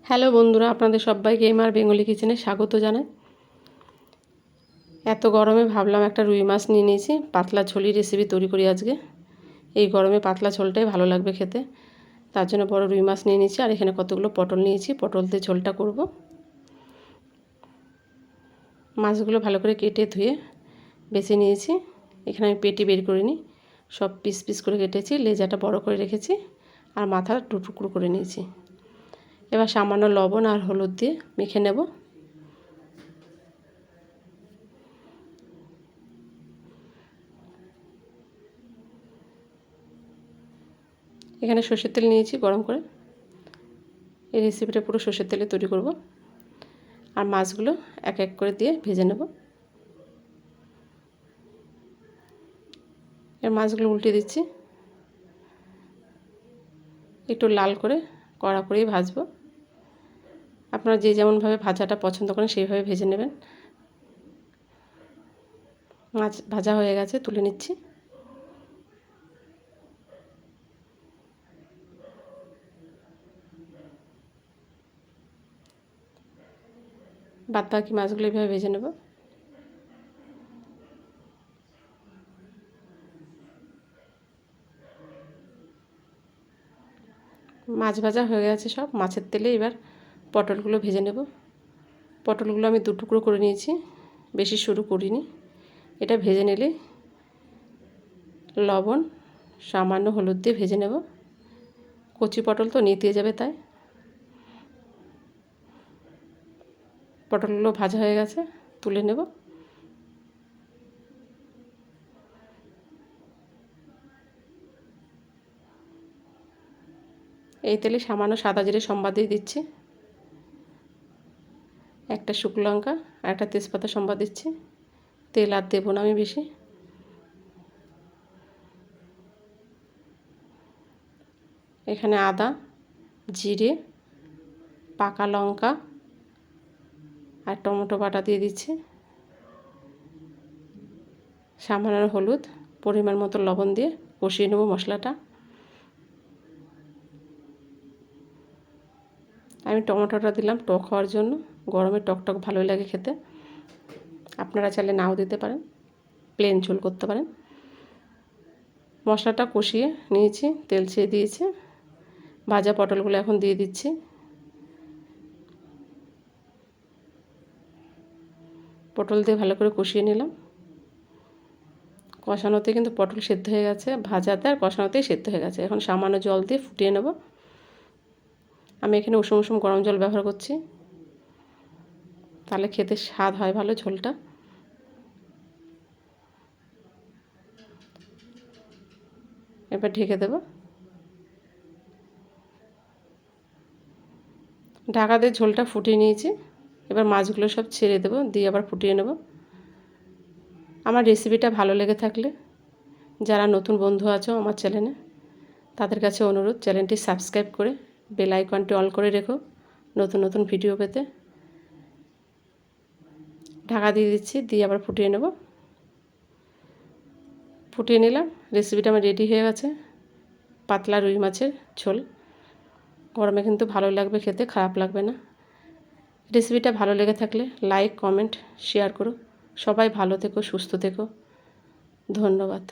Hello বন্ধুরা, আপনাদের সবাইকে আমার বেঙ্গলি কিচেনে স্বাগত জানাই। এত গরমে ভাবলাম একটা রুই মাছ নিয়ে নিয়েছি, পাতলা ঝোলি রেসিপি তৈরি করি আজকে। এই গরমে পাতলা ঝোলটাই ভালো লাগবে খেতে, তার জন্য বড় রুই মাছ নিয়ে নিয়েছি। আর এখানে কতগুলো পটল নিয়েছি, পটল দিয়ে ঝোলটা করব। মাছগুলো ভালো করে কেটে ধুয়ে বেছে নিয়েছি। এখানে আমি পেটি বের করিনি, সব পিস পিস করে কেটেছি, লেজাটা বড় করে রেখেছি আর মাথা টুকরো করে নিয়েছি। এবার সামান্য লবণ আর হলুদ দিয়ে মেখে নেব। এখানে সর্ষের তেল নিয়েছি গরম করে। এই রেসিপিটা পুরো সর্ষের তেলে তৈরি করব। আর মাছগুলো এক এক করে দিয়ে ভেজে নেব। এর মাছগুলো উল্টে দিচ্ছি, একটু লাল করে কড়া করেই ভাজবো। আপনারা যে যেমনভাবে ভাজাটা পছন্দ করেন সেইভাবে ভেজে নেবেন। মাছ ভাজা হয়ে গেছে, তুলে নিচ্ছি। বাদ বাকি মাছগুলো এইভাবে ভেজে নেব। মাছ ভাজা হয়ে গেছে সব। মাছের তেলে এবার পটলগুলো ভেজে নেব। পটলগুলো আমি দু টুকরো করে নিয়েছি, বেশি সরু করিনি। এটা ভেজে নিলে লবণ সামান্য হলুদ দিয়ে ভেজে নেব। কচি পটল তো নেতিয়ে যাবে, তাই। পটলগুলো ভাজা হয়ে গেছে, তুলে নেব। এই তেলে সামান্য সাদা জিরে সম্বাদ দিয়ে দিচ্ছি, একটা শুকনো লঙ্কা আর একটা তেজপাতা সম্বাদ দিচ্ছি। তেল আর দেবো না আমি বেশি। এখানে আদা, জিরে, পাকা লঙ্কা আর টমেটো বাটা দিয়ে দিচ্ছি। সামান্য হলুদ, পরিমাণ মতো লবণ দিয়ে কষিয়ে নেব মশলাটা। আমি টমেটোটা দিলাম টক হওয়ার জন্য, গরমে টক টক ভালোই লাগে খেতে। আপনারা চাইলে নাও দিতে পারেন, প্লেন ঝোল করতে পারেন। মশলাটা কষিয়ে নিয়েছি, তেল ছেড়ে দিয়েছে। ভাজা পটলগুলো এখন দিয়ে দিচ্ছি। পটল দিয়ে ভালো করে কষিয়ে নিলাম। কষানোতে কিন্তু পটল সেদ্ধ হয়ে গেছে, ভাজাতে আর কষানোতেই সেদ্ধ হয়ে গেছে। এখন সামান্য জল দিয়ে ফুটিয়ে নেব। আমি এখানে উষুম উষুম গরম জল ব্যবহার করছি, তাহলে খেতে স্বাদ হয় ভালো ঝোলটা। এবার ঢেকে দেব। ঢাকা দিয়ে ঝোলটা ফুটিয়ে নিয়েছি। এবার মাছগুলো সব ছেড়ে দেবো, দিয়ে আবার ফুটিয়ে নেব। আমার রেসিপিটা ভালো লেগে থাকলে যারা নতুন বন্ধু আছো আমার চ্যানেলে, তাদের কাছে অনুরোধ, চ্যানেলটি সাবস্ক্রাইব করে বেল আইকনটি অন করে রেখো নতুন নতুন ভিডিও পেতে। ঢাকা দিয়ে দিচ্ছি, দিয়ে আবার ফুটিয়ে নেব। ফুটিয়ে নিলাম। রেসিপিটা আমার রেডি হয়ে গেছে, পাতলা রুই মাছের ঝোল। গরমে কিন্তু ভালো লাগবে খেতে, খারাপ লাগবে না। রেসিপিটা ভালো লেগে থাকলে লাইক, কমেন্ট, শেয়ার করো। সবাই ভালো থেকো, সুস্থ থেকো। ধন্যবাদ।